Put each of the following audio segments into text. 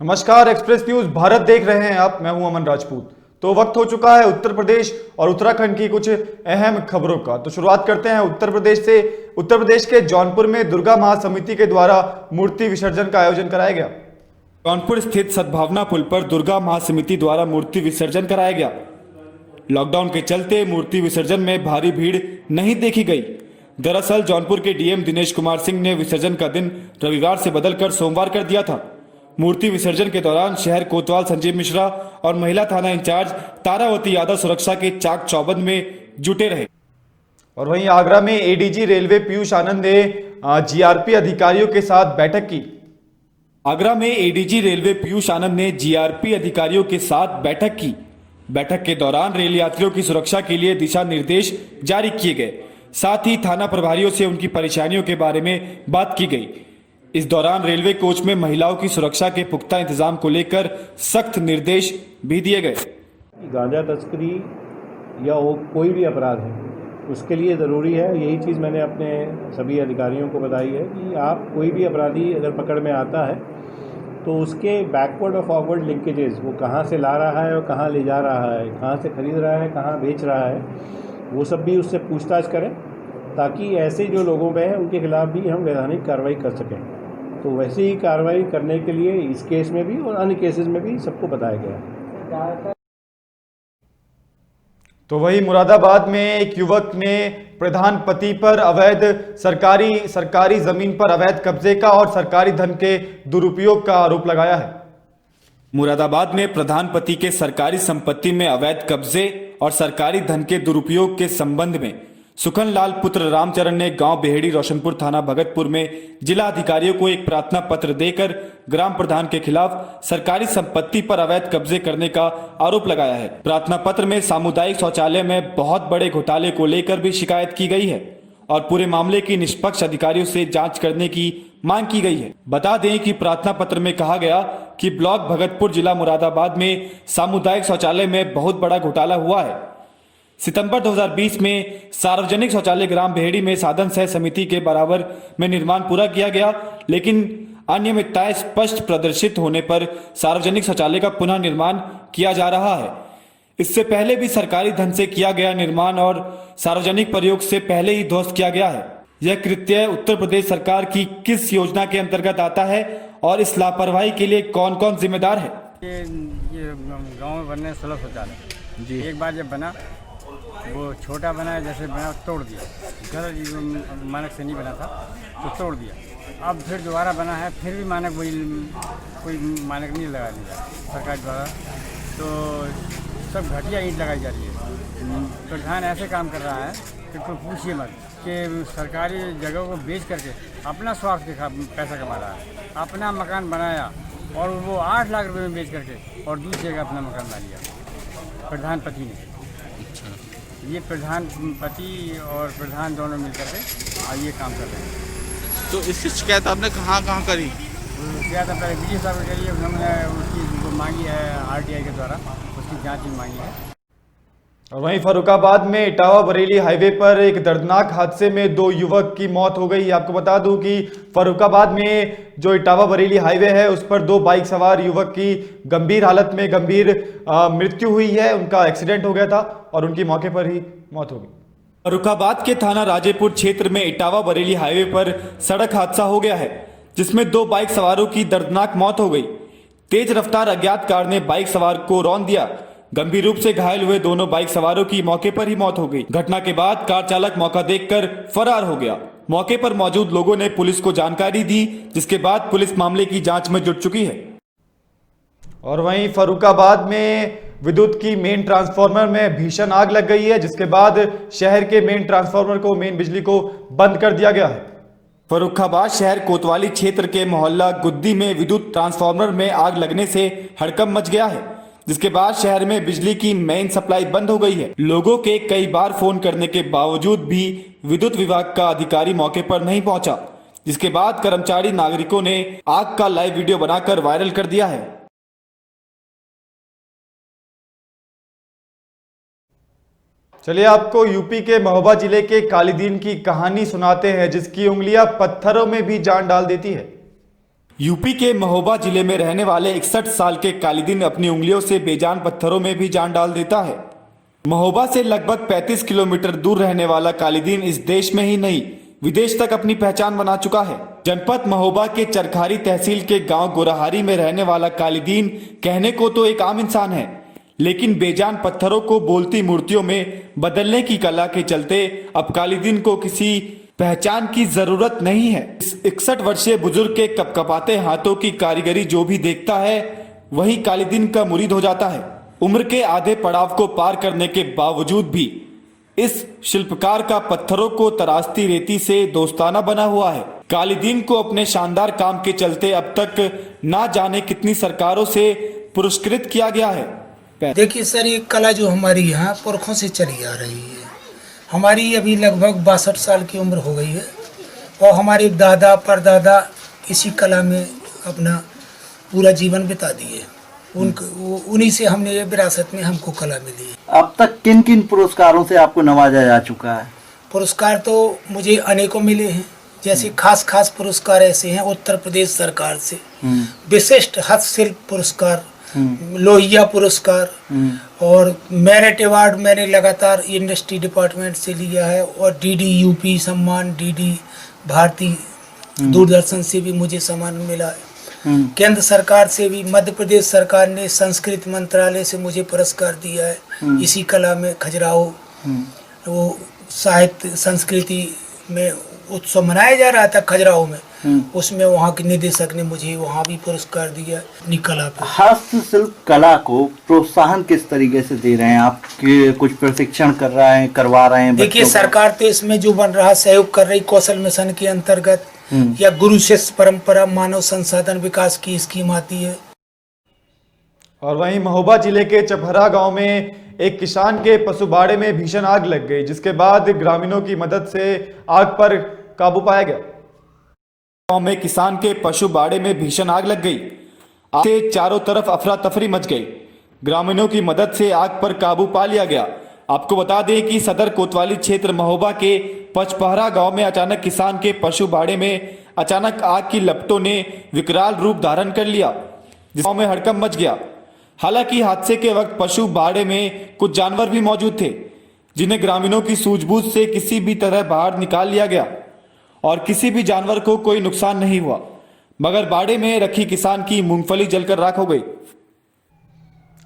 नमस्कार, express news Bharat देख रहे हैं आप। मैं हूं अमन राजपूत। तो वक्त हो चुका है उत्तर प्रदेश और उत्तराखंड की कुछ अहम खबरों का। तो शुरुआत करते हैं उत्तर प्रदेश से। उत्तर प्रदेश के जौनपुर में दुर्गा महासमिति के द्वारा मूर्ति विसर्जन का आयोजन कराया गया। जौनपुर स्थित सद्भावना पुल पर दुर्गा महासमिति द्वारा मूर्ति विसर्जन कराया गया। लॉकडाउन के चलते मूर्ति विसर्जन में भारी भीड़ नहीं देखी गई। दरअसल जौनपुर के डीएम दिनेश कुमार सिंह ने विसर्जन का दिन रविवार से बदलकर सोमवार कर दिया था। मूर्ति विसर्जन के दौरान शहर कोतवाल संजीव मिश्रा और महिला थाना इंचार्ज तारावती यादव सुरक्षा के चाक चौबंद में जुटे रहे। और वहीं आगरा में एडीजी रेलवे पीयूष आनंद ने जीआरपी अधिकारियों के साथ बैठक की। आगरा में एडीजी रेलवे पीयूष आनंद ने जीआरपी अधिकारियों के साथ बैठक की। बैठक के दौरान रेल यात्रियों की सुरक्षा के लिए दिशा निर्देश जारी किए गए। साथ ही थाना प्रभारियों से उनकी परेशानियों के बारे में बात की गई। इस दौरान रेलवे कोच में महिलाओं की सुरक्षा के पुख्ता इंतजाम को लेकर सख्त निर्देश भी दिए गए। गांजा तस्करी या वो कोई भी अपराध है उसके लिए ज़रूरी है, यही चीज़ मैंने अपने सभी अधिकारियों को बताई है कि आप कोई भी अपराधी अगर पकड़ में आता है तो उसके बैकवर्ड और फॉरवर्ड लिंकेजेस, वो कहाँ से ला रहा है और कहाँ ले जा रहा है, कहाँ से खरीद रहा है, कहाँ बेच रहा है, वो सब भी उससे पूछताछ करें ताकि ऐसे जो लोगों पे हैं उनके खिलाफ भी हम वैधानिक कार्रवाई कर सकें। तो वैसे ही कार्रवाई करने के लिए इस केस में भी और अन्य केसेस में भी सबको बताया गया है। तो वही मुरादाबाद में एक युवक ने प्रधान पति पर अवैध सरकारी जमीन पर अवैध कब्जे का और सरकारी धन के दुरुपयोग का आरोप लगाया है। मुरादाबाद में प्रधान पति के सरकारी संपत्ति में अवैध कब्जे और सरकारी धन के दुरुपयोग के संबंध में सुखन लाल पुत्र रामचरण ने गांव बेहड़ी रोशनपुर थाना भगतपुर में जिला अधिकारियों को एक प्रार्थना पत्र देकर ग्राम प्रधान के खिलाफ सरकारी संपत्ति पर अवैध कब्जे करने का आरोप लगाया है। प्रार्थना पत्र में सामुदायिक शौचालय में बहुत बड़े घोटाले को लेकर भी शिकायत की गई है और पूरे मामले की निष्पक्ष अधिकारियों से जांच करने की मांग की गई है। बता दें कि प्रार्थना पत्र में कहा गया कि ब्लॉक भगतपुर जिला मुरादाबाद में सामुदायिक शौचालय में बहुत बड़ा घोटाला हुआ है। सितंबर 2020 में सार्वजनिक शौचालय ग्राम बेहड़ी में साधन सह समिति के बराबर में निर्माण पूरा किया गया, लेकिन अनियमितताएं स्पष्ट प्रदर्शित होने पर सार्वजनिक शौचालय का पुनः निर्माण किया जा रहा है। इससे पहले भी सरकारी धन से किया गया निर्माण और सार्वजनिक प्रयोग से पहले ही ध्वस्त किया गया है। यह कृत्य उत्तर प्रदेश सरकार की किस योजना के अंतर्गत आता है और इस लापरवाही के लिए कौन कौन जिम्मेदार है? ये गांव में बनने सुलभ शौचालय जी, एक बार जब बना वो छोटा बना, जैसे बना तोड़ दिया, घर मानक से नहीं बना था तो तोड़ दिया। अब फिर दोबारा बना है, फिर भी मानक वही, कोई मानक नहीं लगा दिया सरकार द्वारा, तो सब घटिया ईंट लगाई जा रही है। प्रधान ऐसे काम कर रहा है कि कोई पूछिए मत कि सरकारी जगह को बेच करके अपना स्वार्थ के पैसा कमा रहा है। अपना मकान बनाया और वो 8 लाख रुपए में बेच करके और दूसरी जगह अपना मकान बना लिया प्रधानपति ने। ये प्रधानपति और प्रधान दोनों मिलकर के ये काम कर रहे हैं। तो इसकी शिकायत आपने कहाँ करी? शिकायत पहले डीजी साहब के लिए हमने उसकी जो मांगी है आरटीआई के द्वारा, उसकी जांच भी मांगी है। और वहीं फर्रुखाबाद में इटावा बरेली हाईवे पर एक दर्दनाक हादसे में 2 युवक की मौत हो गई। आपको बता दूं कि फर्रुखाबाद में जो इटावा बरेली हाईवे है उस पर 2 बाइक सवार युवक की गंभीर हालत में मृत्यु हुई है। उनका एक्सीडेंट हो गया था और उनकी मौके पर ही मौत हो गई। फर्रुखाबाद के थाना राजेपुर क्षेत्र में इटावा बरेली हाईवे पर सड़क हादसा हो गया है, जिसमें 2 बाइक सवारों की दर्दनाक मौत हो गई। तेज रफ्तार अज्ञात कार ने बाइक सवार को रौंद दिया। गंभीर रूप से घायल हुए दोनों बाइक सवारों की मौके पर ही मौत हो गई। घटना के बाद कार चालक मौका देखकर फरार हो गया। मौके पर मौजूद लोगों ने पुलिस को जानकारी दी, जिसके बाद पुलिस मामले की जांच में जुट चुकी है। और वहीं फर्रुखाबाद में विद्युत की मेन ट्रांसफार्मर में भीषण आग लग गई है, जिसके बाद शहर के मेन बिजली को बंद कर दिया गया है। फर्रुखाबाद शहर कोतवाली क्षेत्र के मोहल्ला गुद्दी में विद्युत ट्रांसफार्मर में आग लगने से हड़कंप मच गया है, जिसके बाद शहर में बिजली की मेन सप्लाई बंद हो गई है। लोगों के कई बार फोन करने के बावजूद भी विद्युत विभाग का अधिकारी मौके पर नहीं पहुंचा, जिसके बाद कर्मचारी नागरिकों ने आग का लाइव वीडियो बनाकर वायरल कर दिया है। चलिए आपको यूपी के महोबा जिले के कालीदीन की कहानी सुनाते हैं, जिसकी उंगलियां पत्थरों में भी जान डाल देती है। यूपी के महोबा जिले में रहने वाले 61 साल के कालिदीन अपनी उंगलियों से बेजान पत्थरों में भी जान डाल देता है। महोबा से लगभग 35 किलोमीटर दूर रहने वाला कालिदीन इस देश में ही नहीं विदेश तक अपनी पहचान बना चुका है। जनपद महोबा के चरखारी तहसील के गांव गोराहारी में रहने वाला कालिदीन कहने को तो एक आम इंसान है, लेकिन बेजान पत्थरों को बोलती मूर्तियों में बदलने की कला के चलते अब कालिदीन को किसी पहचान की जरूरत नहीं है। इस 61 वर्षीय बुजुर्ग के कपकपाते हाथों की कारीगरी जो भी देखता है वही कालिदीन का मुरीद हो जाता है। उम्र के आधे पड़ाव को पार करने के बावजूद भी इस शिल्पकार का पत्थरों को तराशती रेती से दोस्ताना बना हुआ है। कालिदीन को अपने शानदार काम के चलते अब तक ना जाने कितनी सरकारों से पुरस्कृत किया गया है। देखिए सर, ये कला जो हमारी यहाँ पुरखों से चली आ रही है। हमारी अभी लगभग 62 साल की उम्र हो गई है और हमारे दादा परदादा इसी कला में अपना पूरा जीवन बिता दिए। उन्हीं से हमने ये विरासत में हमको कला मिली है। अब तक किन किन पुरस्कारों से आपको नवाजा जा चुका है? पुरस्कार तो मुझे अनेकों मिले हैं। जैसे खास पुरस्कार ऐसे हैं उत्तर प्रदेश सरकार से, विशिष्ट हस्तशिल्प पुरस्कार, लोहिया पुरस्कार और मेरिट अवार्ड मैंने लगातार इंडस्ट्री डिपार्टमेंट से लिया है और डीडी यूपी सम्मान, डीडी भारती दूरदर्शन से भी मुझे सम्मान मिला है। केंद्र सरकार से भी, मध्य प्रदेश सरकार ने संस्कृति मंत्रालय से मुझे पुरस्कार दिया है इसी कला में। खजुराहो वो साहित्य संस्कृति में उत्सव मनाया जा रहा था खजुराहो में, उसमें वहाँ के निदेशक ने मुझे वहाँ भी पुरस्कार दिया अपनी कला पे। हस्तशिल्प कला को प्रोत्साहन किस तरीके से दे रहे हैं आप? कुछ प्रशिक्षण करवा रहे हैं? देखिए सरकार तो इसमें जो बन रहा सहयोग कर रही, कौशल मिशन के अंतर्गत या गुरु शिष्य परंपरा मानव संसाधन विकास की स्कीम आती है। और वहीं महोबा जिले के चपहरा गांव में एक किसान के पशुबाड़े में भीषण आग लग गई, जिसके बाद ग्रामीणों की मदद से आग पर काबू पाया गया। गांव में किसान के पशु बाड़े में भीषण आग लग गई। आग से चारों तरफ अफरा तफरी मच गई। ग्रामीणों की मदद से आग पर काबू पा लिया गया। आपको बता दें कि सदर कोतवाली क्षेत्र महोबा के पचपहरा गांव में अचानक किसान के पशु बाड़े में अचानक आग की लपटों ने विकराल रूप धारण कर लिया, जिस गांव में हड़कंप मच गया। हालांकि हादसे के वक्त पशु बाड़े में कुछ जानवर भी मौजूद थे, जिन्हें ग्रामीणों की सूझबूझ से किसी भी तरह बाहर निकाल लिया गया और किसी भी जानवर को कोई नुकसान नहीं हुआ, मगर बाड़े में रखी किसान की मूंगफली जलकर राख हो गई।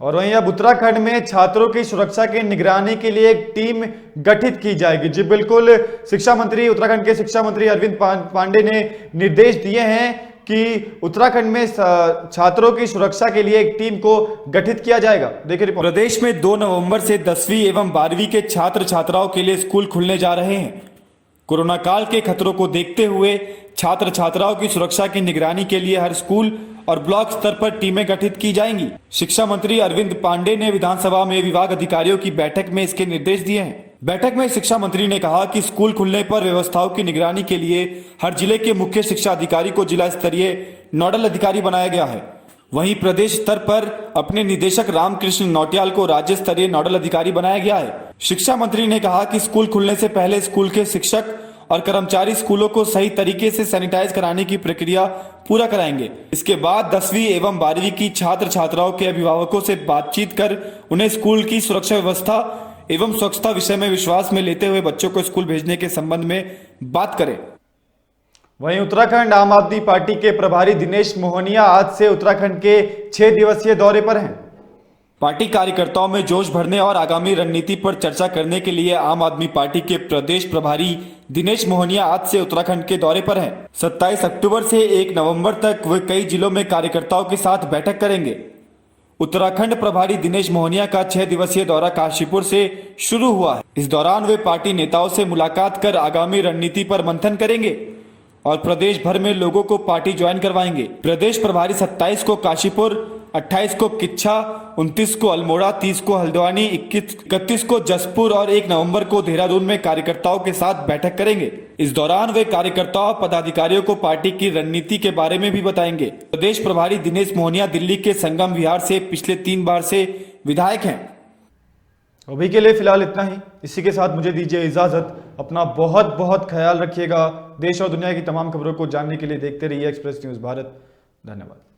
और वहीं अब उत्तराखंड में छात्रों की सुरक्षा की निगरानी के लिए एक टीम गठित की जाएगी। जी बिल्कुल, शिक्षा मंत्री, उत्तराखंड के शिक्षा मंत्री अरविंद पांडे ने निर्देश दिए हैं कि उत्तराखंड में छात्रों की सुरक्षा के लिए एक टीम को गठित किया जाएगा। देखिए रिपोर्ट। प्रदेश में 2 नवंबर से 10वीं एवं 12वीं के छात्र छात्राओं के लिए स्कूल खुलने जा रहे हैं। कोरोना काल के खतरों को देखते हुए छात्र छात्राओं की सुरक्षा की निगरानी के लिए हर स्कूल और ब्लॉक स्तर पर टीमें गठित की जाएंगी। शिक्षा मंत्री अरविंद पांडे ने विधानसभा में विभाग अधिकारियों की बैठक में इसके निर्देश दिए हैं। बैठक में शिक्षा मंत्री ने कहा कि स्कूल खुलने पर व्यवस्थाओं की निगरानी के लिए हर जिले के मुख्य शिक्षा अधिकारी को जिला स्तरीय नोडल अधिकारी बनाया गया है। वहीं प्रदेश स्तर पर अपने निदेशक रामकृष्ण नौटियाल को राज्य स्तरीय नोडल अधिकारी बनाया गया है। शिक्षा मंत्री ने कहा कि स्कूल खुलने से पहले स्कूल के शिक्षक और कर्मचारी स्कूलों को सही तरीके से सैनिटाइज कराने की प्रक्रिया पूरा कराएंगे। इसके बाद 10वीं एवं 12वीं की छात्र छात्राओं के अभिभावकों से बातचीत कर उन्हें स्कूल की सुरक्षा व्यवस्था एवं स्वच्छता विषय में विश्वास में लेते हुए बच्चों को स्कूल भेजने के संबंध में बात करें। वहीं उत्तराखंड आम आदमी पार्टी के प्रभारी दिनेश मोहनिया आज से उत्तराखंड के 6 दिवसीय दौरे पर हैं। पार्टी कार्यकर्ताओं में जोश भरने और आगामी रणनीति पर चर्चा करने के लिए आम आदमी पार्टी के प्रदेश प्रभारी दिनेश मोहनिया आज से उत्तराखंड के दौरे पर हैं। 27 अक्टूबर से 1 नवंबर तक वे कई जिलों में कार्यकर्ताओं के साथ बैठक करेंगे। उत्तराखंड प्रभारी दिनेश मोहनिया का 6 दिवसीय दौरा काशीपुर से शुरू हुआ है। इस दौरान वे पार्टी नेताओं से मुलाकात कर आगामी रणनीति पर मंथन करेंगे और प्रदेश भर में लोगों को पार्टी ज्वाइन करवाएंगे। प्रदेश प्रभारी 27 को काशीपुर, 28 को किच्छा, 29 को अल्मोड़ा, 30 को हल्द्वानी, 31 को जसपुर और 1 नवंबर को देहरादून में कार्यकर्ताओं के साथ बैठक करेंगे। इस दौरान वे कार्यकर्ताओं पदाधिकारियों को पार्टी की रणनीति के बारे में भी बताएंगे। प्रदेश प्रभारी दिनेश मोहनिया दिल्ली के संगम विहार से पिछले 3 बार से विधायक हैं। अभी के लिए फिलहाल इतना ही। इसी के साथ मुझे दीजिए इजाजत। अपना बहुत बहुत ख्याल रखिएगा। देश और दुनिया की तमाम खबरों को जानने के लिए देखते रहिए एक्सप्रेस न्यूज़ भारत। धन्यवाद।